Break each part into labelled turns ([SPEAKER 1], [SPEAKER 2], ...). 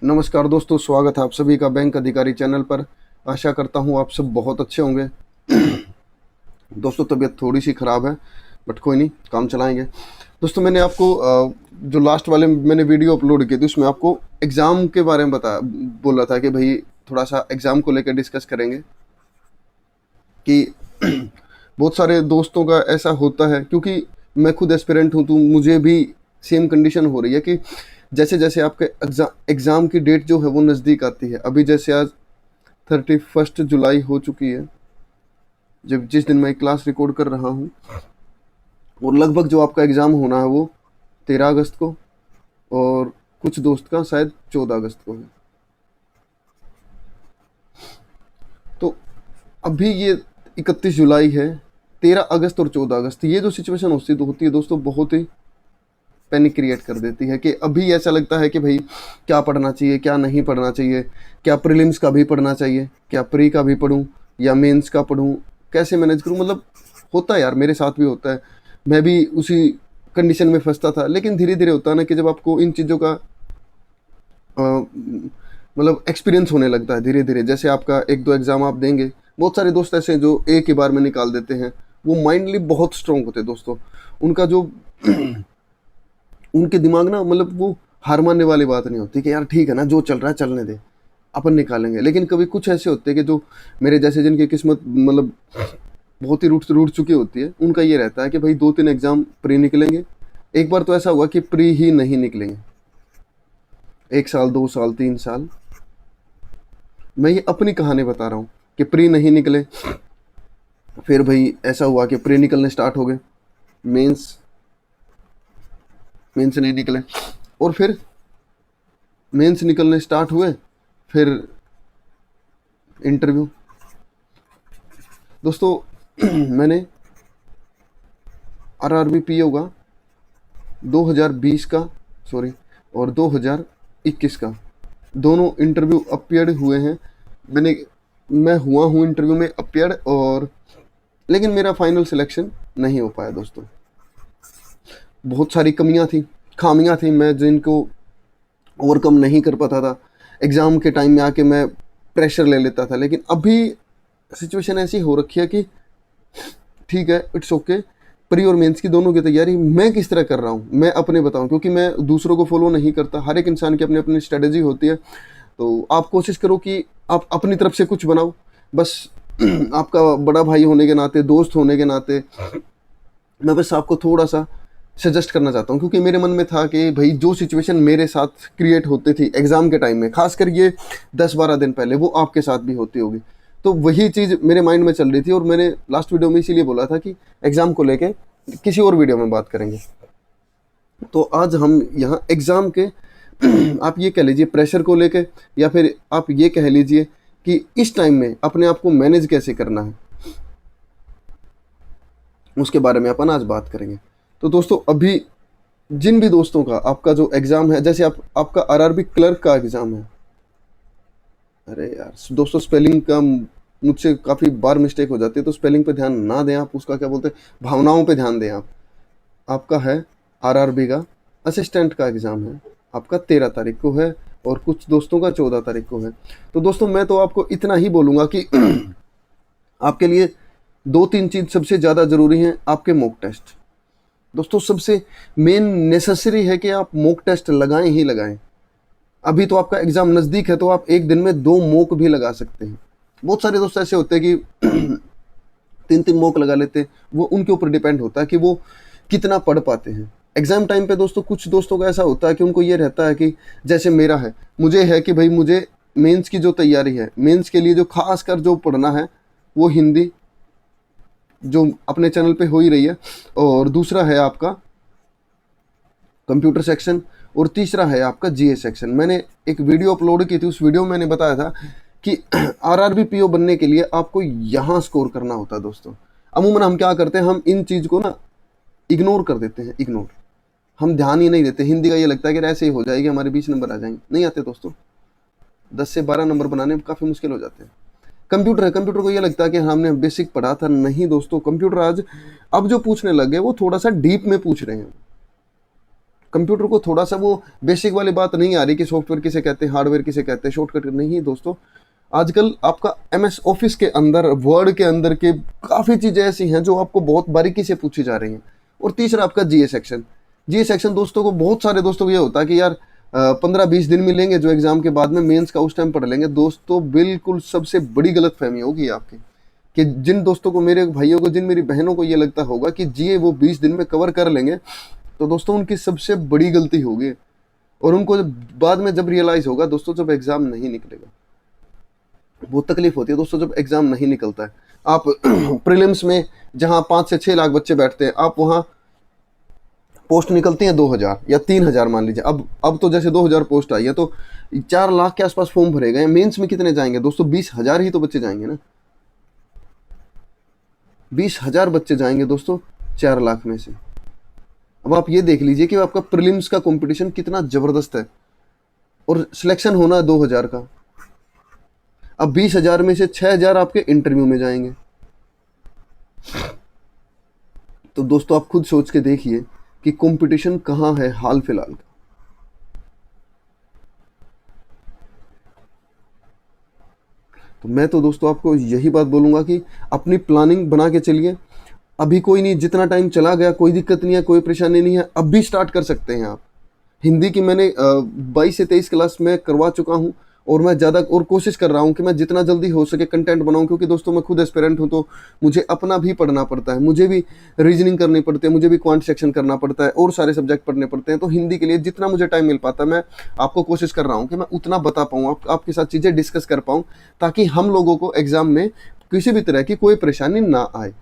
[SPEAKER 1] नमस्कार दोस्तों, स्वागत है आप सभी का बैंक अधिकारी चैनल पर। आशा करता हूँ आप सब बहुत अच्छे होंगे। दोस्तों तबीयत थोड़ी सी ख़राब है, बट कोई नहीं, काम चलाएंगे। दोस्तों मैंने आपको जो लास्ट वाले मैंने वीडियो अपलोड की थी उसमें आपको एग्ज़ाम के बारे में बोला था कि भाई थोड़ा सा एग्ज़ाम को लेकर डिस्कस करेंगे कि बहुत सारे दोस्तों का ऐसा होता है, क्योंकि मैं खुद एस्पिरेंट हूँ तो मुझे भी सेम कंडीशन हो रही है कि जैसे जैसे आपके एग्ज़ाम की डेट जो है वो नज़दीक आती है। अभी जैसे आज 31 जुलाई हो चुकी है जब जिस दिन मैं क्लास रिकॉर्ड कर रहा हूँ, और लगभग जो आपका एग्ज़ाम होना है वो 13 अगस्त को, और कुछ दोस्त का शायद 14 अगस्त को है। तो अभी ये 31 जुलाई है, 13 अगस्त और 14 अगस्त, ये जो सिचुएशन होती है दोस्तों, बहुत ही पैनिक क्रिएट कर देती है कि अभी ऐसा लगता है कि भाई क्या पढ़ना चाहिए, क्या नहीं पढ़ना चाहिए, क्या प्रीलिम्स का भी पढ़ना चाहिए, क्या प्री का भी पढूं या मेंस का पढूं, कैसे मैनेज करूं। मतलब होता है यार, मेरे साथ भी होता है, मैं भी उसी कंडीशन में फंसता था। लेकिन धीरे धीरे होता है ना कि जब आपको इन चीज़ों का मतलब एक्सपीरियंस होने लगता है धीरे धीरे, जैसे आपका एक दो एग्ज़ाम आप देंगे, बहुत सारे दोस्त ऐसे हैं जो एक ही बार में निकाल देते हैं। वो माइंडली बहुत स्ट्रांग होते हैं दोस्तों, उनका जो उनके दिमाग ना, मतलब वो हार मानने वाली बात नहीं होती कि यार ठीक है ना, जो चल रहा है चलने दे, अपन निकालेंगे। लेकिन कभी कुछ ऐसे होते हैं कि जो मेरे जैसे, जिनकी किस्मत मतलब बहुत ही रूठ चुकी होती है, उनका ये रहता है कि भाई 2-3 एग्ज़ाम प्री निकलेंगे। एक बार तो ऐसा हुआ कि प्री ही नहीं निकलेंगे, 1 साल 2 साल 3 साल। मैं ये अपनी कहानी बता रहा हूँ कि प्री नहीं निकले, फिर भाई ऐसा हुआ कि प्री निकलने स्टार्ट हो गए, मेंस मेंस नहीं निकले, और फिर मेंस निकलने स्टार्ट हुए, फिर इंटरव्यू। दोस्तों मैंने आरआरबी पीओ का 2020 का, सॉरी, और 2021 का दोनों इंटरव्यू अपीयर्ड हुए हैं। मैं हुआ हूँ इंटरव्यू में अपीयर्ड, और लेकिन मेरा फाइनल सिलेक्शन नहीं हो पाया दोस्तों। बहुत सारी कमियां थी, खामियां थी, मैं जिनको ओवरकम नहीं कर पाता था। एग्ज़ाम के टाइम में आके मैं प्रेशर ले लेता था। लेकिन अभी सिचुएशन ऐसी हो रखी है कि ठीक है, इट्स ओके, प्री और मेंस की दोनों की तैयारी मैं किस तरह कर रहा हूँ मैं अपने बताऊँ, क्योंकि मैं दूसरों को फॉलो नहीं करता। हर एक इंसान की अपनी अपनी स्ट्रेटेजी होती है, तो आप कोशिश करो कि आप अपनी तरफ से कुछ बनाओ। बस आपका बड़ा भाई होने के नाते, दोस्त होने के नाते, मैं बस आपको थोड़ा सा सजेस्ट करना चाहता हूँ, क्योंकि मेरे मन में था कि भाई जो सिचुएशन मेरे साथ क्रिएट होती थी एग्ज़ाम के टाइम में, खासकर ये 10-12 दिन पहले, वो आपके साथ भी होती होगी। तो वही चीज़ मेरे माइंड में चल रही थी, और मैंने लास्ट वीडियो में इसीलिए बोला था कि एग्ज़ाम को लेके किसी और वीडियो में बात करेंगे। तो आज हम यहाँ एग्ज़ाम के आप ये कह लीजिए प्रेशर को लेके, या फिर आप ये कह लीजिए कि इस टाइम में अपने आप को मैनेज कैसे करना है, उसके बारे में अपन आज बात करेंगे। तो दोस्तों अभी जिन भी दोस्तों का आपका जो एग्ज़ाम है, जैसे आपका आरआरबी क्लर्क का एग्ज़ाम है, अरे यार दोस्तों स्पेलिंग का मुझसे काफ़ी बार मिस्टेक हो जाती है, तो स्पेलिंग पे ध्यान ना दें आप, उसका क्या बोलते हैं, भावनाओं पे ध्यान दें आप। आपका है आरआरबी का असिस्टेंट का एग्ज़ाम है, आपका 13 तारीख को है, और कुछ दोस्तों का 14 तारीख को है। तो दोस्तों मैं तो आपको इतना ही बोलूँगा कि आपके लिए 2-3 चीज़ सबसे ज़्यादा ज़रूरी हैं। आपके मॉक टेस्ट दोस्तों सबसे मेन नेसेसरी है कि आप मॉक टेस्ट लगाएं ही लगाएं। अभी तो आपका एग्ज़ाम नज़दीक है, तो आप एक दिन में 2 मॉक भी लगा सकते हैं। बहुत सारे दोस्त ऐसे होते हैं कि 3-3 मॉक लगा लेते हैं। वो उनके ऊपर डिपेंड होता है कि वो कितना पढ़ पाते हैं एग्ज़ाम टाइम पे। दोस्तों कुछ दोस्तों का ऐसा होता है कि उनको ये रहता है कि जैसे मेरा है, मुझे है कि भाई मुझे मेंस की जो तैयारी है, मेंस के लिए जो खास कर जो पढ़ना है, वो हिंदी जो अपने चैनल पे हो ही रही है, और दूसरा है आपका कंप्यूटर सेक्शन, और तीसरा है आपका जीए सेक्शन। मैंने एक वीडियो अपलोड की थी, उस वीडियो में मैंने बताया था कि आरआरबी पीओ बनने के लिए आपको यहाँ स्कोर करना होता है दोस्तों। अमूमन हम क्या करते हैं, हम इन चीज़ को ना इग्नोर कर देते हैं, इग्नोर, हम ध्यान ही नहीं देते। हिंदी का ये लगता है कि ऐसे ही हो जाएगी, हमारे 20 नंबर आ जाएंगे, नहीं आते दोस्तों। 10 से 12 नंबर बनाने में काफ़ी मुश्किल हो जाते हैं। कंप्यूटर है, कंप्यूटर को ये लगता है कि हमने बेसिक पढ़ा था, नहीं दोस्तों, कंप्यूटर आज अब जो पूछने लग गए वो थोड़ा सा डीप में पूछ रहे हैं। कंप्यूटर को थोड़ा सा वो बेसिक वाली बात नहीं आ रही कि सॉफ्टवेयर किसे कहते हैं, हार्डवेयर किसे कहते हैं, शॉर्टकट नहीं दोस्तों। आजकल आपका MS ऑफिस के अंदर, वर्ड के अंदर के काफ़ी चीज़ें ऐसी हैं जो आपको बहुत बारीकी से पूछी जा रही हैं। और तीसरा आपका GA सेक्शन। GA सेक्शन दोस्तों को, बहुत सारे दोस्तों को ये होता है कि यार 15-20 दिन मिलेंगे जो एग्जाम के बाद में, मेंस का उस टाइम पढ़ लेंगे। दोस्तों बिल्कुल सबसे बड़ी गलतफहमी होगी आपकी, कि जिन दोस्तों को, मेरे भाइयों को, जिन मेरी बहनों को ये लगता होगा कि GA वो 20 दिन में कवर कर लेंगे, तो दोस्तों उनकी सबसे बड़ी गलती होगी। और उनको बाद में जब रियलाइज होगा दोस्तों, जब एग्जाम नहीं निकलेगा, बहुत तकलीफ होती है दोस्तों जब एग्जाम नहीं निकलता है। आप प्रीलिम्स में जहां 5 से 6 लाख बच्चे बैठते हैं, आप वहां पोस्ट निकलती हैं 2000 या 3000 मान लीजिए। अब तो जैसे 2000 पोस्ट आई है तो 4 लाख के आसपास फॉर्म भरे गए। मेंस में कितने जाएंगे दोस्तों? 20,000 ही तो बच्चे जाएंगे ना, 20,000 बच्चे जाएंगे दोस्तों 4 लाख में से। अब आप ये देख लीजिए कि आपका प्रीलिम्स का कंपटीशन कितना जबरदस्त है, और सिलेक्शन होना 2000 का। अब 20,000 में से 6,000 आपके इंटरव्यू में जाएंगे। तो दोस्तों आप खुद सोच के देखिए कि कंपटीशन कहाँ है हाल फिलहाल का। तो मैं तो दोस्तों आपको यही बात बोलूँगा कि अपनी प्लानिंग बना के चलिए। अभी कोई नहीं, जितना टाइम चला गया कोई दिक्कत नहीं है, कोई परेशानी नहीं है, अब भी स्टार्ट कर सकते हैं आप। हिंदी की मैंने 22 से 23 क्लास में करवा चुका हूँ, और मैं ज़्यादा और कोशिश कर रहा हूँ कि मैं जितना जल्दी हो सके कंटेंट बनाऊँ, क्योंकि दोस्तों मैं खुद एस्पिरेंट हूँ, तो मुझे अपना भी पढ़ना पड़ता है, मुझे भी रीजनिंग करनी पड़ती है, मुझे भी क्वांट सेक्शन करना पड़ता है, और सारे सब्जेक्ट पढ़ने पड़ते हैं। तो हिंदी के लिए जितना मुझे टाइम मिल पाता है, मैं आपको कोशिश कर रहा हूँ कि मैं उतना बता पाऊँ, आपके साथ चीज़ें डिस्कस कर पाऊँ, ताकि हम लोगों को एग्ज़ाम में किसी भी तरह की कोई परेशानी ना आए।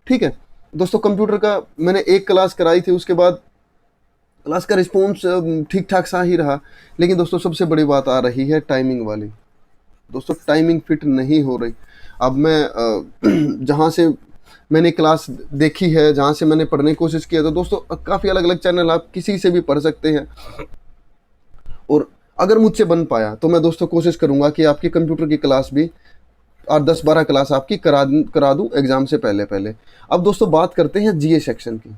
[SPEAKER 1] ठीक है दोस्तों, कंप्यूटर का मैंने एक क्लास कराई थी, उसके बाद क्लास का रिस्पॉन्स ठीक ठाक सा ही रहा। लेकिन दोस्तों सबसे बड़ी बात आ रही है टाइमिंग वाली। दोस्तों टाइमिंग फिट नहीं हो रही। अब मैं जहाँ से मैंने क्लास देखी है, जहाँ से मैंने पढ़ने की कोशिश किया, तो दोस्तों काफ़ी अलग अलग चैनल, आप किसी से भी पढ़ सकते हैं। और अगर मुझसे बन पाया तो मैं दोस्तों कोशिश करूँगा कि आपकी कंप्यूटर की क्लास भी और 10-12 क्लास आपकी करा दूँ एग्ज़ाम से पहले। अब दोस्तों बात करते हैं GA सेक्शन की।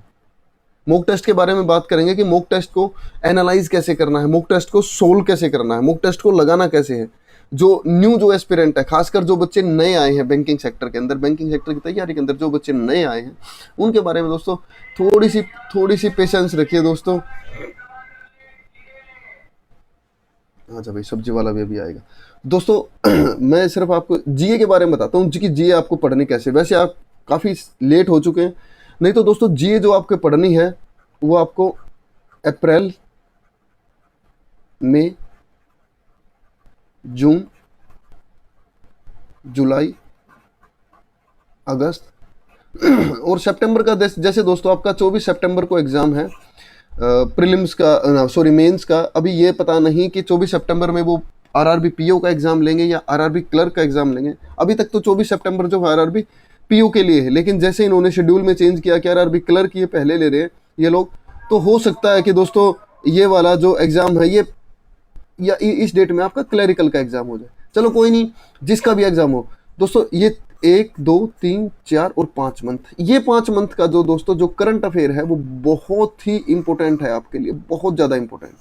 [SPEAKER 1] मॉक टेस्ट के बारे में बात करेंगे कि मॉक टेस्ट को एनालाइज कैसे करना है, मॉक टेस्ट को सोल्व कैसे करना है, मॉक टेस्ट को लगाना कैसे है। जो एस्पिरेंट है, खासकर जो बच्चे नए आए हैं बैंकिंग सेक्टर के अंदर, बैंकिंग सेक्टर की तैयारी के अंदर जो बच्चे नए आए हैं, उनके बारे में दोस्तों थोड़ी सी पेशेंस रखिए दोस्तों। अच्छा भाई, सब्जी वाला भी अभी आएगा दोस्तों। मैं सिर्फ आपको GA के बारे में बताता हूँ कि GA आपको पढ़नी कैसे। वैसे आप काफ़ी लेट हो चुके हैं, नहीं तो दोस्तों GA जो आपको पढ़नी है वो आपको अप्रैल, मई, जून, जुलाई, अगस्त और सितंबर का, जैसे दोस्तों आपका 24 सितंबर को एग्ज़ाम है प्रीलिम्स का, मेंस का। अभी ये पता नहीं कि 24 सितंबर में वो RRB PO का एग्ज़ाम लेंगे या RRB क्लर्क का एग्ज़ाम लेंगे। अभी तक तो 24 सितंबर जो RRB PO के लिए है, लेकिन जैसे इन्होंने शेड्यूल में चेंज किया कि RRB क्लर्क ये पहले ले रहे हैं ये लोग, तो हो सकता है कि दोस्तों ये वाला जो एग्ज़ाम है ये या इस डेट में आपका क्लरिकल का एग्ज़ाम हो जाए। चलो कोई नहीं, जिसका भी एग्ज़ाम हो दोस्तों, ये 1, 2, 3, 4 और 5 मंथ, ये 5 मंथ का जो दोस्तों जो करंट अफेयर है वो बहुत ही इंपॉर्टेंट है आपके लिए, बहुत ज़्यादा इंपॉर्टेंट।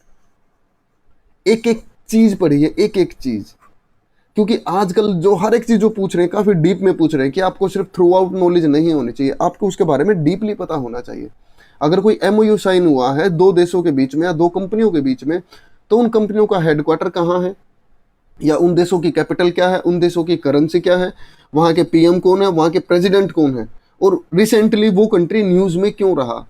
[SPEAKER 1] एक एक चीज़ पढ़िए, एक एक चीज़, क्योंकि आजकल जो हर एक चीज़ जो पूछ रहे हैं काफ़ी डीप में पूछ रहे हैं कि आपको सिर्फ थ्रू आउट नॉलेज नहीं होनी चाहिए, आपको उसके बारे में डीपली पता होना चाहिए। अगर कोई MOU साइन हुआ है 2 देशों के बीच में या 2 कंपनियों के बीच में, तो उन कंपनियों का हेडक्वार्टर कहाँ है, या उन देशों की कैपिटल क्या है, उन देशों की करेंसी क्या है, वहाँ के PM कौन है, वहाँ के प्रेसिडेंट कौन है, और रिसेंटली वो कंट्री न्यूज़ में क्यों रहा।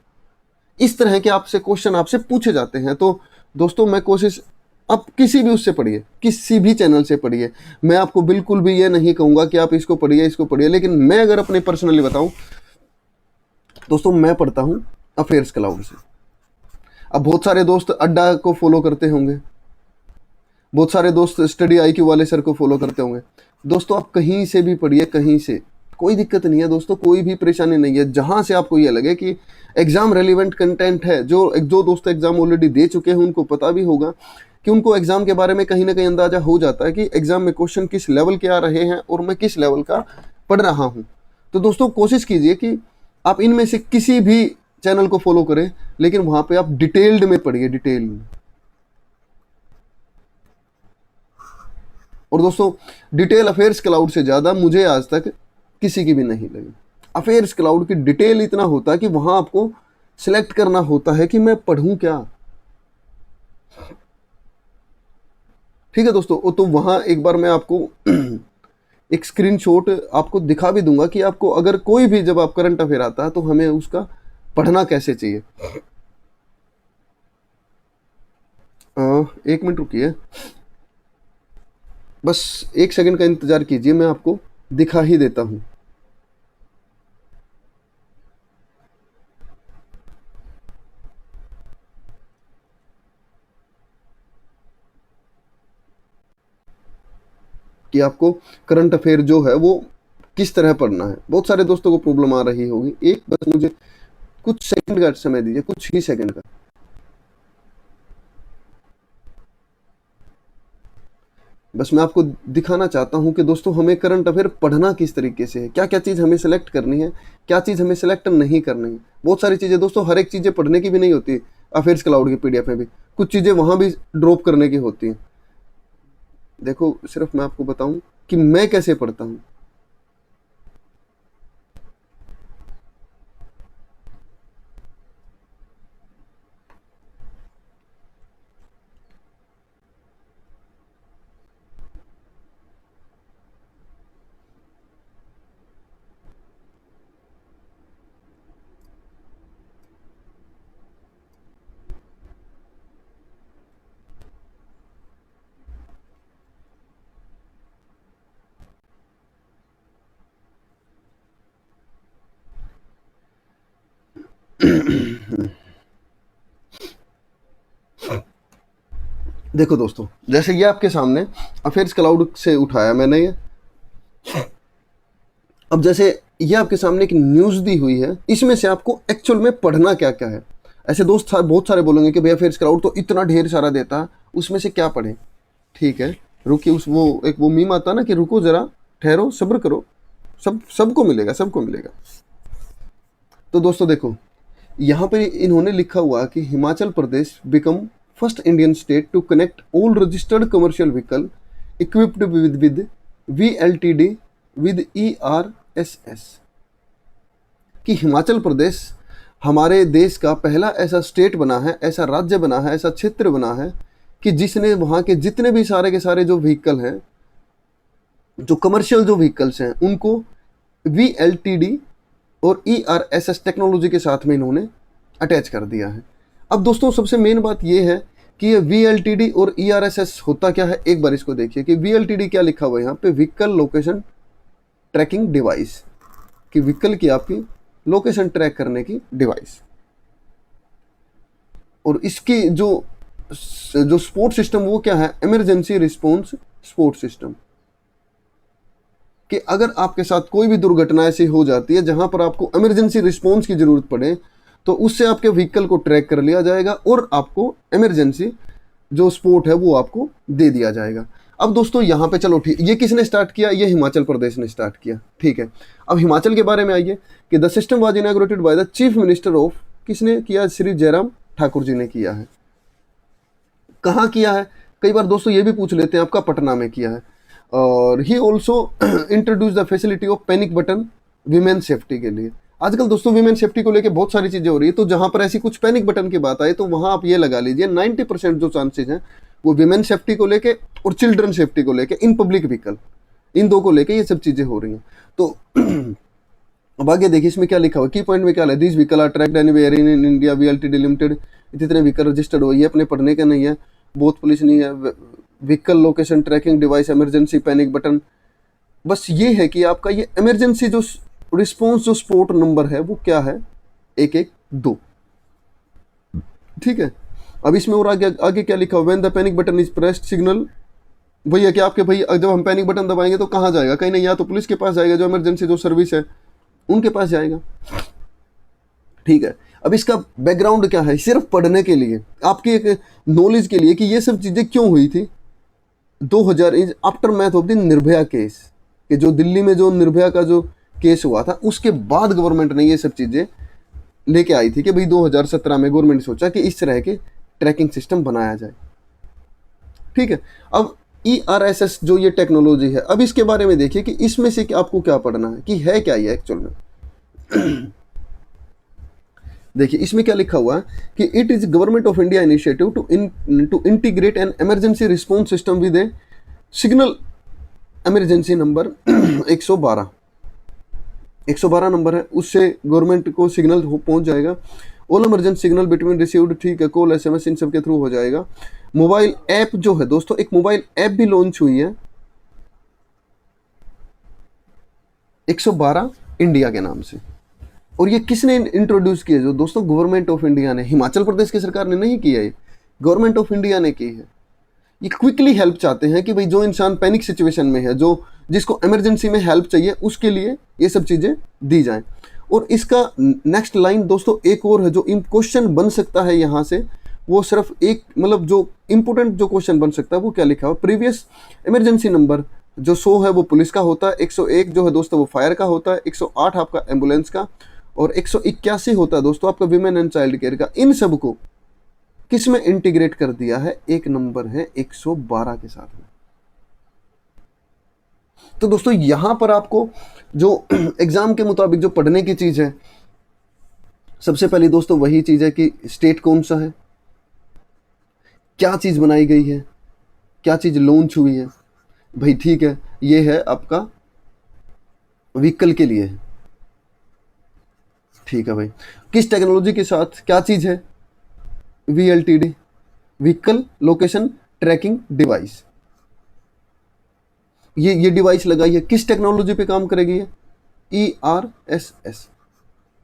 [SPEAKER 1] इस तरह के आपसे क्वेश्चन आपसे पूछे जाते हैं। तो दोस्तों मैं कोशिश, आप किसी भी उससे पढ़िए, किसी भी चैनल से पढ़िए, मैं आपको बिल्कुल भी ये नहीं कहूँगा कि आप इसको पढ़िए, लेकिन मैं अगर अपने पर्सनली बताऊँ दोस्तों, मैं पढ़ता हूँ अफेयर्स क्लाउड से। अब बहुत सारे दोस्त अड्डा को फॉलो करते होंगे, बहुत सारे दोस्त स्टडी IQ वाले सर को फॉलो करते होंगे। दोस्तों आप कहीं से भी पढ़िए, कहीं से, कोई दिक्कत नहीं है दोस्तों, कोई भी परेशानी नहीं है। जहाँ से आपको ये लगे कि एग्ज़ाम रेलिवेंट कंटेंट है, जो दोस्त एग्ज़ाम ऑलरेडी दे चुके हैं उनको पता भी होगा कि उनको एग्ज़ाम के बारे में कहीं ना कहीं अंदाज़ा हो जाता है कि एग्ज़ाम में क्वेश्चन किस लेवल के आ रहे हैं और मैं किस लेवल का पढ़ रहा हूँ। तो दोस्तों कोशिश कीजिए कि आप इनमें से किसी भी चैनल को फॉलो करें, लेकिन वहां पे आप डिटेल्ड में पढ़िए, डिटेल में। और दोस्तों, डिटेल अफेयर्स क्लाउड से ज़्यादा मुझे आज तक किसी की भी नहीं लगी। अफेयर्स क्लाउड की डिटेल इतना होता है कि वहां आपको सिलेक्ट करना होता है कि मैं पढ़ूं क्या। ठीक है दोस्तों, तो वहां एक बार मैं आपको एक स्क्रीनशॉट आपको दिखा भी दूंगा कि आपको अगर कोई भी जब आप करंट अफेयर आता है तो हमें उसका पढ़ना कैसे चाहिए। 1 मिनट रुकिए, बस 1 सेकंड का इंतजार कीजिए, मैं आपको दिखा ही देता हूं। कि आपको करंट अफेयर जो है वो किस तरह पढ़ना है। बहुत सारे दोस्तों को प्रॉब्लम आ रही होगी, एक बस मुझे कुछ सेकंड का समय दीजिए, कुछ ही सेकंड का। बस मैं आपको दिखाना चाहता हूं कि दोस्तों हमें करंट अफेयर पढ़ना किस तरीके से है, क्या क्या चीज़ हमें सेलेक्ट करनी है, क्या चीज़ हमें सेलेक्ट नहीं करनी है। बहुत सारी चीज़ें दोस्तों, हर एक चीज़ें पढ़ने की भी नहीं होती अफेयर्स क्लाउड के पीडीएफ में भी, कुछ चीज़ें वहां भी ड्रॉप करने की होती हैं। देखो, सिर्फ मैं आपको बताऊं कि मैं कैसे पढ़ता हूं। देखो दोस्तों, जैसे ये आपके सामने अफेयर्स क्लाउड से उठाया मैंने ये। अब जैसे ये आपके सामने एक न्यूज़ दी हुई है, इसमें से आपको एक्चुअल में पढ़ना क्या क्या है। ऐसे दोस्त बहुत सारे बोलेंगे कि भैया अफेयर्स क्लाउड तो इतना ढेर सारा देता है, उसमें से क्या पढ़ें। ठीक है, रुकिए, वो मीम आता ना कि रुको जरा, ठहरो, सब्र करो, सबको मिलेगा, सबको मिलेगा। तो दोस्तों देखो, यहाँ पे इन्होंने लिखा हुआ कि Himachal Pradesh become first Indian state to connect all registered commercial vehicle equipped with VLTD with ERSS। कि हिमाचल प्रदेश हमारे देश का पहला ऐसा स्टेट बना है, ऐसा राज्य बना है, ऐसा क्षेत्र बना है कि जिसने वहाँ के जितने भी सारे के सारे जो व्हीकल हैं, जो कमर्शियल जो व्हीकल्स हैं, उनको VLTD और ERSS टेक्नोलॉजी के साथ में इन्होंने अटैच कर दिया है। अब दोस्तों सबसे मेन बात यह है कि ये VLTD और ERSS होता क्या है, एक बार इसको देखिए कि VLTD क्या लिखा हुआ है यहाँ पे, व्हीकल लोकेशन ट्रैकिंग डिवाइस, कि व्हीकल की आपकी लोकेशन ट्रैक करने की डिवाइस। और इसकी जो सपोर्ट सिस्टम वो क्या है, इमरजेंसी रिस्पॉन्स सपोर्ट सिस्टम। कि अगर आपके साथ कोई भी दुर्घटना ऐसी हो जाती है जहां पर आपको इमरजेंसी रिस्पॉन्स की जरूरत पड़े, तो उससे आपके व्हीकल को ट्रैक कर लिया जाएगा और आपको इमरजेंसी जो सपोर्ट है वो आपको दे दिया जाएगा। अब दोस्तों यहाँ पे चलो ठीक, ये किसने स्टार्ट किया, ये हिमाचल प्रदेश ने स्टार्ट किया। ठीक है, अब हिमाचल के बारे में आइए कि the system was inaugurated by the chief minister of, किसने किया, श्री जयराम ठाकुर जी ने किया है। कहाँ किया है, कई बार दोस्तों ये भी पूछ लेते हैं, आपका पटना में किया है। और he also introduce the facility of panic button women safety के लिए। आजकल दोस्तों वीमेन सेफ्टी को लेकर बहुत सारी चीजें हो रही है, तो जहां पर ऐसी कुछ पैनिक बटन की बात आए तो वहां आप ये लगा लीजिए 90% जो चांसेस हैं वो वीमेन सेफ्टी को लेके और चिल्ड्रन सेफ्टी को लेके, इन पब्लिक व्हीकल, इन दो को लेके ये सब चीजें हो रही हैं। तो अब आगे देखिए इसमें क्या लिखा हुआ, की पॉइंट में क्या है, this vehicle are tracked anywhere in India VLTD limited. जितने व्हीकल रजिस्टर्ड हो, ये अपने पढ़ने का नहीं है, बहुत पुलिस नहीं है, vehicle location tracking device, emergency panic button. बस ये है कि आपका ये इमरजेंसी जो रिस्पॉन्स जो सपोर्ट नंबर है वो क्या है, 112। ठीक है, अब इसमें और आगे क्या लिखा हुआ, when the panic button is pressed signal, वही है कि आपके भाई जब हम पैनिक बटन दबाएंगे तो कहाँ जाएगा, कहीं नहीं, या तो पुलिस के पास जाएगा, जो इमरजेंसी जो सर्विस है उनके पास जाएगा। ठीक है, अब इसका बैकग्राउंड क्या है, सिर्फ पढ़ने के लिए, आपकी एक नॉलेज के लिए कि ये सब चीजें क्यों हुई थी। 2000 is after math of the Nirbhaya case, कि जो दिल्ली में जो निर्भया का जो केस हुआ था उसके बाद गवर्नमेंट ने ये सब चीजें लेके आई थी कि भाई 2017 में गवर्नमेंट ने सोचा कि इस तरह के ट्रैकिंग सिस्टम बनाया जाए। ठीक है, अब ERSS जो ये टेक्नोलॉजी है, अब इसके बारे में देखिए कि इसमें से आपको क्या पढ़ना है, कि है क्या ये एक्चुअल में। देखिए इसमें क्या लिखा हुआ है कि it is government of India initiative to integrate an emergency response system with a signal emergency number 112 number है, उससे गवर्नमेंट को सिग्नल पहुंच जाएगा। All emergency signal between received, ठीक है, कॉल SMS इन सब के थ्रू हो जाएगा। मोबाइल ऐप जो है दोस्तों, एक मोबाइल ऐप भी लॉन्च हुई है 112 इंडिया के नाम से। और ये किसने इंट्रोड्यूस किया? जो दोस्तों गवर्नमेंट ऑफ इंडिया ने, हिमाचल प्रदेश की सरकार ने नहीं किया, ये गवर्नमेंट ऑफ इंडिया ने की है। ये क्विकली हेल्प चाहते हैं कि भाई जो इंसान पैनिक सिचुएशन में है, जो जिसको इमरजेंसी में हेल्प चाहिए, उसके लिए ये सब चीज़ें दी जाएं। और इसका नेक्स्ट लाइन दोस्तों एक और है जो क्वेश्चन बन सकता है यहाँ से, वो सिर्फ एक, मतलब जो इंपोर्टेंट जो क्वेश्चन बन सकता है वो क्या लिखा हुआ, प्रीवियस इमरजेंसी नंबर जो 100 है वो पुलिस का होता है, 101 जो है दोस्तों वो फायर का होता है, 108 आपका एम्बुलेंस का, और 181 होता है दोस्तों आपका विमेन एंड चाइल्ड केयर का। इन सब को किस में इंटीग्रेट कर दिया है? एक नंबर है 112 के साथ में। तो दोस्तों यहां पर आपको जो एग्जाम के मुताबिक जो पढ़ने की चीज है, सबसे पहली दोस्तों वही चीज है कि स्टेट कौन सा है, क्या चीज बनाई गई है, क्या चीज लॉन्च हुई है। भाई ठीक है, ये है आपका व्हीकल के लिए है, ठीक है भाई। किस टेक्नोलॉजी के साथ, क्या चीज है? VLTD, vehicle location tracking device. ये डिवाइस लगाई है, किस टेक्नोलॉजी पे काम करेगी? ये ERSS,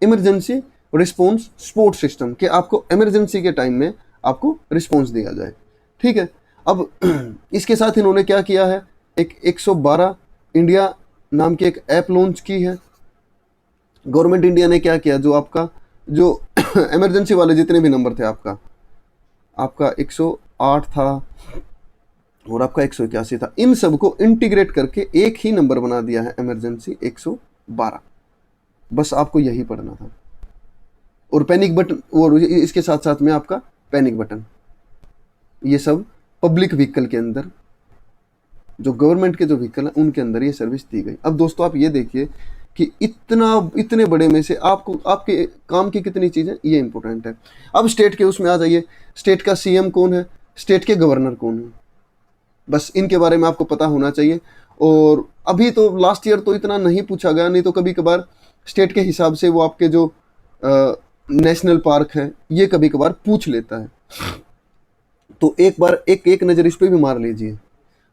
[SPEAKER 1] emergency response support system, कि आपको इमरजेंसी के टाइम में आपको रिस्पॉन्स दिया जाए। ठीक है, अब इसके साथ इन्होंने क्या किया है, एक 112 इंडिया नाम की एक ऐप लॉन्च की है। गवर्नमेंट इंडिया ने क्या किया, जो आपका जो इमरजेंसी वाले जितने भी नंबर थे, आपका 108 था और आपका 181 था, इन सब को इंटीग्रेट करके एक ही नंबर बना दिया है, इमरजेंसी 112। बस आपको यही पढ़ना था। और पैनिक बटन, और इसके साथ साथ में आपका पैनिक बटन, ये सब पब्लिक व्हीकल के अंदर, जो गवर्नमेंट के जो व्हीकल है उनके अंदर ये सर्विस दी गई। अब दोस्तों आप ये देखिए कि इतने बड़े में से आपको आपके काम की कितनी चीज़ें, ये इंपॉर्टेंट है। अब स्टेट के उसमें आ जाइए, स्टेट का CM कौन है, स्टेट के गवर्नर कौन है, बस इनके बारे में आपको पता होना चाहिए। और अभी तो लास्ट ईयर तो इतना नहीं पूछा गया, नहीं तो कभी कभार स्टेट के हिसाब से वो आपके जो नेशनल पार्क है ये कभी कभार पूछ लेता है, तो एक बार एक नज़र इस पर भी मार लीजिए।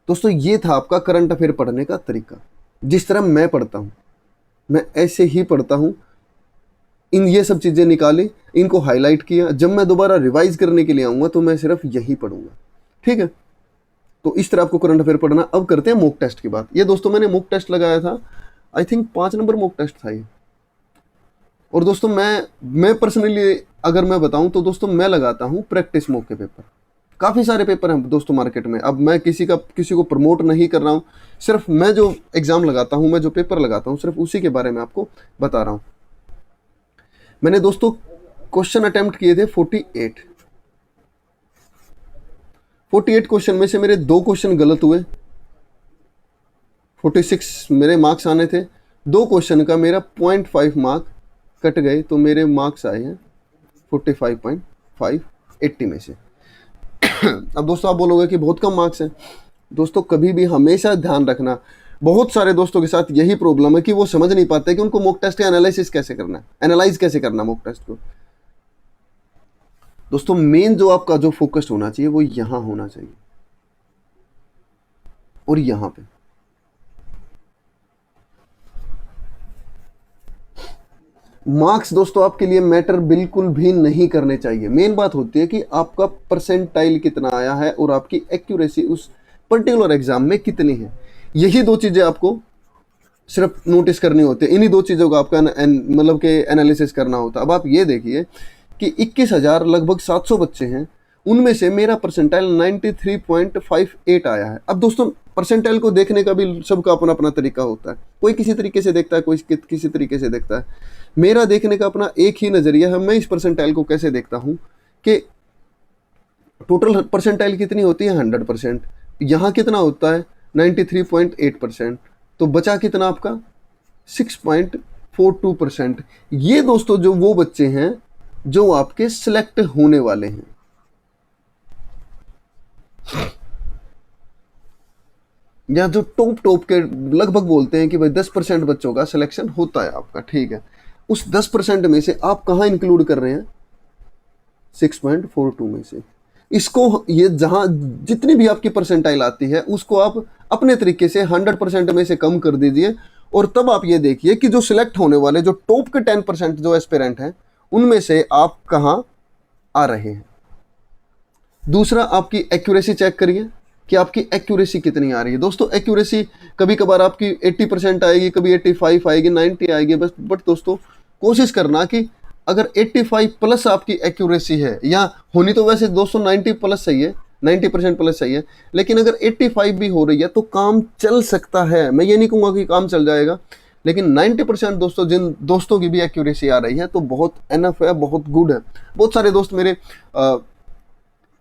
[SPEAKER 1] दोस्तों ये था आपका करंट अफेयर पढ़ने का तरीका। जिस तरह मैं पढ़ता हूँ, मैं ऐसे ही पढ़ता हूँ। ये सब चीज़ें निकाली, इनको हाईलाइट किया। जब मैं दोबारा रिवाइज करने के लिए आऊँगा तो मैं सिर्फ यही पढ़ूंगा। ठीक है, तो इस तरह आपको करंट अफेयर पढ़ना। अब करते हैं मॉक टेस्ट की बात। ये दोस्तों मैंने मॉक टेस्ट लगाया था, I think 5 number mock test था ये। और दोस्तों मैं पर्सनली अगर मैं बताऊं तो दोस्तों मैं लगाता हूं प्रैक्टिस मॉक के पेपर। काफ़ी सारे पेपर हैं दोस्तों मार्केट में। अब मैं किसी को प्रमोट नहीं कर रहा हूं, सिर्फ मैं जो एग्ज़ाम लगाता हूं, मैं जो पेपर लगाता हूं, सिर्फ उसी के बारे में आपको बता रहा हूं। मैंने दोस्तों क्वेश्चन अटेम्प्ट किए थे 48 क्वेश्चन में से मेरे 2 क्वेश्चन गलत हुए, 46 मेरे मार्क्स आने थे। 2 क्वेश्चन का मेरा 0.5 मार्क कट गए, तो मेरे मार्क्स आए हैं 45.5 80 में से। अब दोस्तों आप बोलोगे कि बहुत कम मार्क्स हैं। दोस्तों कभी भी हमेशा ध्यान रखना, बहुत सारे दोस्तों के साथ यही प्रॉब्लम है कि वो समझ नहीं पाते कि उनको मॉक टेस्ट का एनालिसिस कैसे करना है, एनालाइज कैसे करना मॉक टेस्ट को। दोस्तों मेन जो आपका जो फोकस होना चाहिए वो यहां होना चाहिए और यहां पे। मार्क्स दोस्तों आपके लिए मैटर बिल्कुल भी नहीं करने चाहिए। मेन बात होती है कि आपका परसेंटाइल कितना आया है और आपकी एक्यूरेसी उस पर्टिकुलर एग्जाम में कितनी है। यही 2 चीजें आपको सिर्फ नोटिस करनी होती है। इन्हीं 2 चीज़ों का आपका मतलब कि एनालिसिस करना होता है। अब आप ये देखिए कि 21,000 लगभग 700 बच्चे हैं, उनमें से मेरा परसेंटाइल 93.58 आया है। अब दोस्तों परसेंटाइल को देखने का भी सबका अपना अपना तरीका होता है। कोई किसी तरीके से देखता है, कोई किसी तरीके से देखता है। मेरा देखने का अपना एक ही नज़रिया है। मैं इस परसेंटाइल को कैसे देखता हूँ कि टोटल परसेंटाइल कितनी होती है 100%, यहाँ कितना होता है 93.8%, तो बचा कितना आपका 6.42%। ये दोस्तों जो वो बच्चे हैं जो आपके सिलेक्ट होने वाले हैं। या जो टॉप के लगभग बोलते हैं कि भाई 10% बच्चों का सिलेक्शन होता है आपका, ठीक है। उस 10% में से आप कहाँ इंक्लूड कर रहे हैं 6.42 में से। इसको ये जहां जितनी भी आपकी परसेंटाइल आती है उसको आप अपने तरीके से 100% में से कम कर दीजिए, और तब आप ये देखिए कि जो सिलेक्ट होने वाले जो टॉप के 10% जो एस्पिरेंट हैं उनमें से आप कहाँ आ रहे हैं। दूसरा, आपकी एक्यूरेसी चेक करिए कि आपकी एक्यूरेसी कितनी आ रही है। दोस्तों एक्यूरेसी कभी कभार आपकी 80% आएगी, कभी 85 आएगी, 90 आएगी, बट दोस्तों कोशिश करना कि अगर 85 प्लस आपकी एक्यूरेसी है, या होनी तो वैसे दोस्तों 90 प्लस सही है, 90% प्लस सही है, लेकिन अगर 85 भी हो रही है तो काम चल सकता है। मैं ये नहीं कहूँगा कि काम चल जाएगा, लेकिन 90% दोस्तों जिन दोस्तों की भी एक्यूरेसी आ रही है तो बहुत एनफ है, बहुत गुड है। बहुत सारे दोस्त मेरे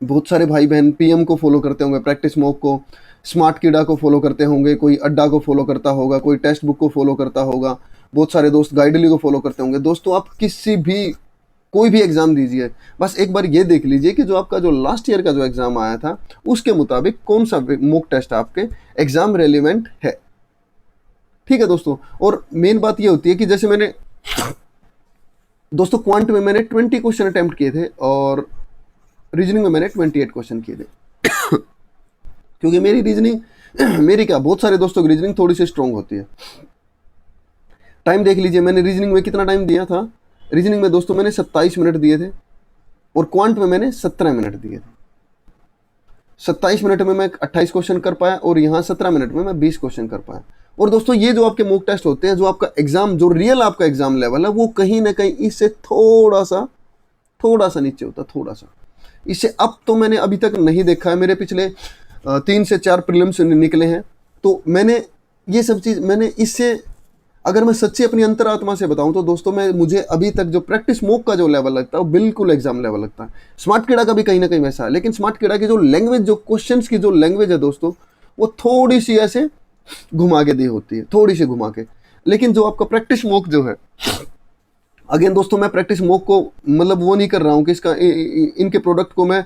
[SPEAKER 1] बहुत सारे भाई बहन पीएम को फॉलो करते होंगे, प्रैक्टिस मॉक को, स्मार्ट कीड़ा को फॉलो करते होंगे, कोई अड्डा को फॉलो करता होगा, कोई टेक्स्ट बुक को फॉलो करता होगा, बहुत सारे दोस्त गाइडली को फॉलो करते होंगे। दोस्तों आप किसी भी कोई भी एग्ज़ाम दीजिए, बस एक बार ये देख लीजिए कि जो आपका जो लास्ट ईयर का जो एग्ज़ाम आया था उसके मुताबिक कौन सा मॉक टेस्ट आपके एग्ज़ाम रेलिवेंट है, ठीक है दोस्तों। और मेन बात ये होती है कि जैसे मैंने दोस्तों क्वांट में मैंने 20 क्वेश्चन अटेम्प्ट किए थे और रीजनिंग में मैंने 28 क्वेश्चन किए थे क्योंकि मेरी रीजनिंग मेरी क्या बहुत सारे दोस्तों की रीजनिंग थोड़ी सी स्ट्रॉन्ग होती है। टाइम देख लीजिए, मैंने रीजनिंग में कितना टाइम दिया था। रीजनिंग में दोस्तों मैंने 27 मिनट दिए थे और क्वांट में मैंने 17 मिनट दिए थे। 27 मिनट में मैं 28 क्वेश्चन कर पाया और यहाँ 17 मिनट में मैं 20 क्वेश्चन कर पाया। और दोस्तों ये जो आपके मॉक टेस्ट होते हैं, जो आपका एग्जाम जो रियल आपका एग्जाम लेवल है वो कहीं ना कहीं इससे थोड़ा सा नीचे होता है, थोड़ा सा। इससे अब तो मैंने अभी तक नहीं देखा है। मेरे पिछले 3 से 4 प्रीलिम्स निकले हैं, तो मैंने ये सब चीज़ मैंने इससे, अगर मैं सच्ची अपनी अंतरात्मा से बताऊं तो दोस्तों मुझे अभी तक जो प्रैक्टिस मॉक का जो लेवल लगता है वो बिल्कुल एग्जाम लेवल लगता है। स्मार्ट कीड़ा का भी कहीं ना कहीं वैसा है, लेकिन स्मार्ट कीड़ा की जो लैंग्वेज, जो क्वेश्चंस की जो लैंग्वेज है दोस्तों, वो थोड़ी सी ऐसे घुमा के दी होती है, थोड़ी सी घुमा के। लेकिन जो आपका प्रैक्टिस मॉक जो है, अगेन दोस्तों मैं प्रैक्टिस मॉक को मतलब वो नहीं कर रहा हूँ कि इसका इनके प्रोडक्ट को मैं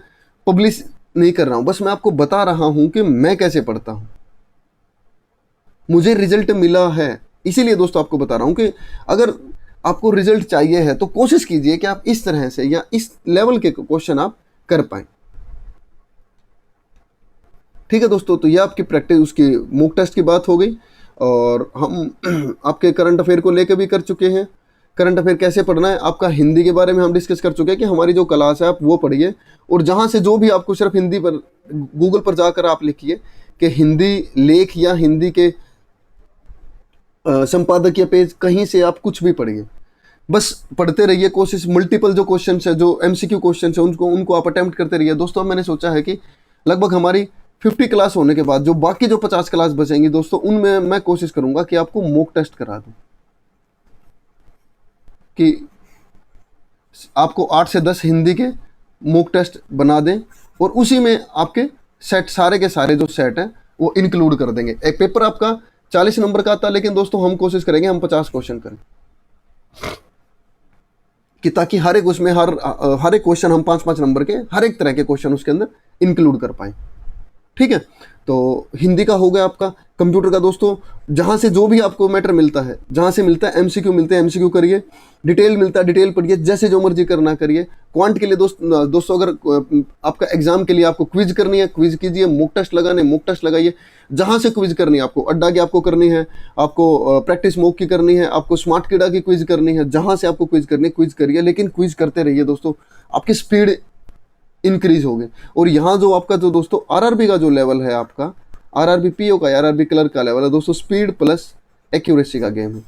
[SPEAKER 1] पब्लिश नहीं कर रहा हूँ, बस मैं आपको बता रहा हूँ कि मैं कैसे पढ़ता हूँ, मुझे रिजल्ट मिला है। इसीलिए दोस्तों आपको बता रहा हूँ कि अगर आपको रिजल्ट चाहिए है तो कोशिश कीजिए कि आप इस तरह से या इस लेवल के क्वेश्चन आप कर पाएं, ठीक है दोस्तों। तो ये आपकी प्रैक्टिस, उसकी मॉक टेस्ट की बात हो गई, और हम आपके करंट अफेयर को लेकर भी कर चुके हैं। करंट अफेयर कैसे पढ़ना है, आपका हिंदी के बारे में हम डिस्कस कर चुके हैं कि हमारी जो क्लास है आप वो पढ़िए, और जहाँ से जो भी आपको सिर्फ हिंदी पर गूगल पर जाकर आप लिखिए कि हिंदी लेख या हिंदी के संपादकीय पेज, कहीं से आप कुछ भी पढ़िए, बस पढ़ते रहिए। कोशिश मल्टीपल जो क्वेश्चन है, जो एमसीक्यू क्वेश्चन है, उनको आप अटेम्प्ट करते रहिए। दोस्तों मैंने सोचा है कि लगभग हमारी 50 क्लास होने के बाद जो बाकी जो 50 क्लास बचेंगी दोस्तों, उनमें मैं कोशिश करूंगा कि आपको मॉक टेस्ट करा दूं, कि आपको 8 से 10 हिंदी के मॉक टेस्ट बना दें, और उसी में आपके सेट सारे के सारे जो सेट हैं वो इंक्लूड कर देंगे। एक पेपर आपका 40 नंबर का आता है, लेकिन दोस्तों हम कोशिश करेंगे हम 50 क्वेश्चन करें, कि ताकि हर एक उसमें हर एक क्वेश्चन हम 5-5 नंबर के हर एक तरह के क्वेश्चन उसके अंदर इंक्लूड कर पाएं, ठीक है। तो हिंदी का हो गया आपका। कंप्यूटर का दोस्तों जहाँ से जो भी आपको मैटर मिलता है, जहाँ से मिलता है एमसीक्यू मिलते हैं एमसीक्यू करिए, डिटेल मिलता है डिटेल पढ़िए, जैसे जो मर्जी करना करिए। क्वांट के लिए दोस्तों अगर आपका एग्जाम के लिए आपको क्विज करनी है, क्विज कीजिए। मॉक टेस्ट लगाने, मॉक टेस्ट लगाइए। जहाँ से क्विज करनी है, आपको अड्डा की आपको करनी है, आपको प्रैक्टिस मॉक की करनी है, आपको स्मार्ट कीड़ा की क्विज करनी है, जहाँ से आपको क्विज करनी है क्विज करिए, लेकिन क्विज करते रहिए दोस्तों, आपकी स्पीड इंक्रीज होगी। और यहाँ जो आपका जो दोस्तों आरआरबी का जो लेवल है, आपका आरआरबी पीओ का, आरआरबी क्लर्क का लेवल है दोस्तों, स्पीड प्लस एक्यूरेसी का गेम है,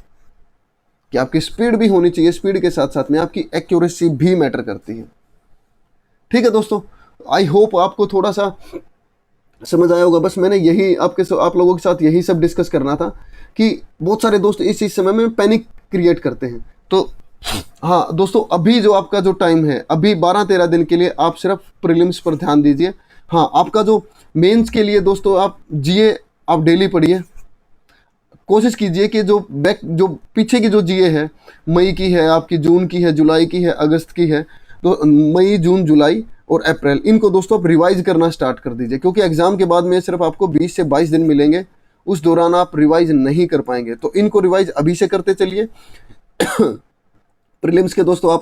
[SPEAKER 1] कि आपकी स्पीड भी होनी चाहिए, स्पीड के साथ साथ में आपकी एक्यूरेसी भी मैटर करती है, ठीक है दोस्तों। आई होप आपको थोड़ा सा समझ आया होगा। बस मैंने यही आप लोगों के साथ यही सब डिस्कस करना था, कि बहुत सारे दोस्त इस समय में पैनिक क्रिएट करते हैं। तो हाँ दोस्तों, अभी जो आपका जो टाइम है, अभी 12-13 दिन के लिए आप सिर्फ प्रीलिम्स पर ध्यान दीजिए। हाँ, आपका जो मेंस के लिए दोस्तों आप जीए आप डेली पढ़िए। कोशिश कीजिए कि जो पीछे की जो जीए है, मई की है, आपकी जून की है, जुलाई की है, अगस्त की है, तो मई, जून, जुलाई और अप्रैल, इनको दोस्तों आप रिवाइज करना स्टार्ट कर दीजिए, क्योंकि एग्जाम के बाद में सिर्फ आपको 20 से 22 दिन मिलेंगे, उस दौरान आप रिवाइज नहीं कर पाएंगे। तो इनको रिवाइज अभी से करते चलिए। प्रीलिम्स के दोस्तों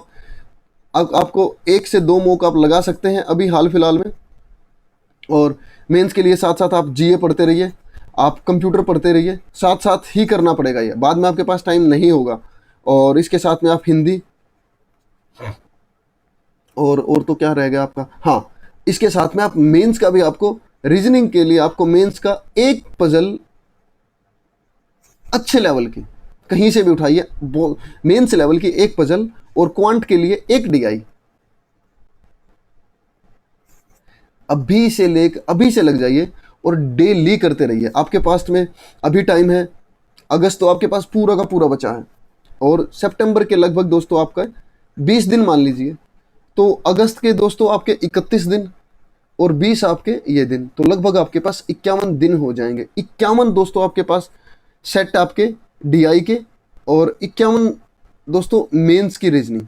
[SPEAKER 1] आपको 1 से 2 मॉक आप लगा सकते हैं अभी हाल फिलहाल में, और मेंस के लिए साथ साथ आप जीए पढ़ते रहिए, आप कंप्यूटर पढ़ते रहिए, साथ साथ ही करना पड़ेगा ये, बाद में आपके पास टाइम नहीं होगा। और इसके साथ में आप हिंदी और तो क्या रहेगा आपका, हाँ, इसके साथ में आप मेंस का भी, आपको रीजनिंग के लिए आपको मेंस का एक पजल अच्छे लेवल की कहीं से भी उठाइए, मेंस लेवल की एक पजल, और क्वांट के लिए एक डीआई अभी से लग जाइए और डेली करते रहिए। आपके पास में अभी टाइम है, अगस्त तो आपके पास पूरा का पूरा बचा है, और सितंबर के लगभग दोस्तों आपका 20 दिन मान लीजिए, तो अगस्त के दोस्तों आपके 31 दिन और 20 आपके ये दिन, तो लगभग आपके पास 51 दिन हो जाएंगे। 51 दोस्तों आपके पास सेट आपके डीआई के, और 51 दोस्तों मेंस की रीजनिंग।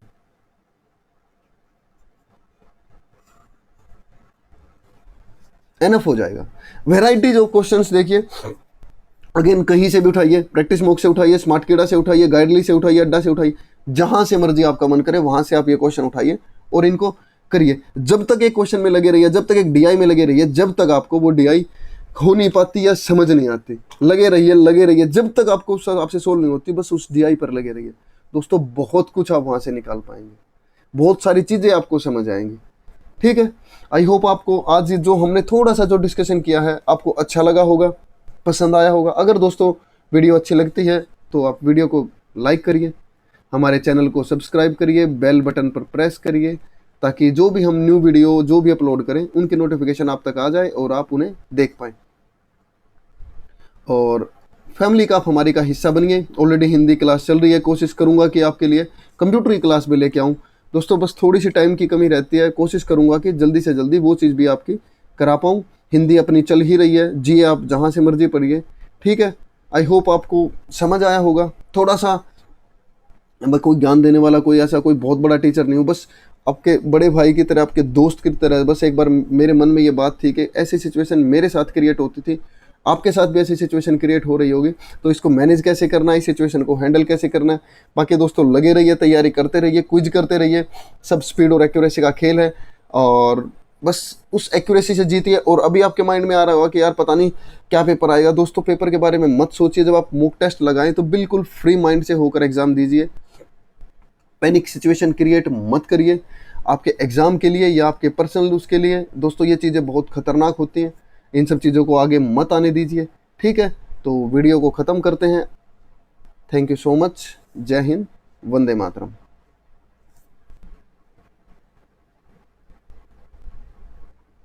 [SPEAKER 1] एनफ हो जाएगा। वेराइटीज ऑफ क्वेश्चंस देखिए, अगेन कहीं से भी उठाइए, प्रैक्टिस मॉक से उठाइए, स्मार्ट कीड़ा से उठाइए, गाइडली से उठाइए, अड्डा से उठाइए, जहां से मर्जी आपका मन करे वहां से आप ये क्वेश्चन उठाइए और इनको करिए। जब तक एक क्वेश्चन में लगे रहिए, जब तक एक डीआई में लगे रहिए, जब तक आपको वो डीआई हो नहीं पाती या समझ नहीं आती, लगे रहिए, जब तक आपको आपसे सोल्व नहीं होती, बस उस डीआई पर लगे रहिए दोस्तों। बहुत कुछ आप वहां से निकाल पाएंगे, बहुत सारी चीजें आपको समझ आएंगी। ठीक है, आई होप आपको आज जो हमने थोड़ा सा जो डिस्कशन किया है आपको अच्छा लगा होगा, पसंद आया होगा। अगर दोस्तों वीडियो अच्छी लगती है तो आप वीडियो को लाइक करिए, हमारे चैनल को सब्सक्राइब करिए, बेल बटन पर प्रेस करिए, ताकि जो भी हम न्यू वीडियो जो भी अपलोड करें उनकी नोटिफिकेशन आप तक आ जाए और आप उन्हें देख पाएँ। और फैमिली का आप हमारी का हिस्सा बनिए। ऑलरेडी हिंदी क्लास चल रही है, कोशिश करूंगा कि आपके लिए कंप्यूटर की क्लास भी लेके आऊँ दोस्तों, बस थोड़ी सी टाइम की कमी रहती है, कोशिश करूंगा कि जल्दी से जल्दी वो चीज़ भी आपकी करा पाऊँ। हिंदी अपनी चल ही रही है, जी आप जहाँ से मर्जी पढ़िए। ठीक है, आई होप आपको समझ आया होगा। थोड़ा सा मैं कोई ज्ञान देने वाला, कोई ऐसा कोई बहुत बड़ा टीचर नहीं हूँ, बस आपके बड़े भाई की तरह, आपके दोस्त की तरह। बस एक बार मेरे मन में ये बात थी कि ऐसी सिचुएशन मेरे साथ क्रिएट होती थी, आपके साथ भी ऐसी सिचुएशन क्रिएट हो रही होगी, तो इसको मैनेज कैसे करना है, इस सिचुएशन को हैंडल कैसे करना है। बाकी दोस्तों लगे रहिए, तैयारी करते रहिए, क्विज करते रहिए, सब स्पीड और एक्यूरेसी का खेल है, और बस उस एक्यूरेसी से जीतिए। और अभी आपके माइंड में आ रहा होगा कि यार पता नहीं क्या पेपर आएगा, दोस्तों पेपर के बारे में मत सोचिए। जब आप मॉक टेस्ट लगाएं तो बिल्कुल फ्री माइंड से होकर एग्जाम दीजिए, पैनिक सिचुएशन क्रिएट मत करिए आपके एग्जाम के लिए या आपके पर्सनल उसके लिए। दोस्तों ये चीज़ें बहुत खतरनाक होती हैं, इन सब चीज़ों को आगे मत आने दीजिए। ठीक है, तो वीडियो को ख़त्म करते हैं। Thank you so much. जय हिंद, वंदे मातरम।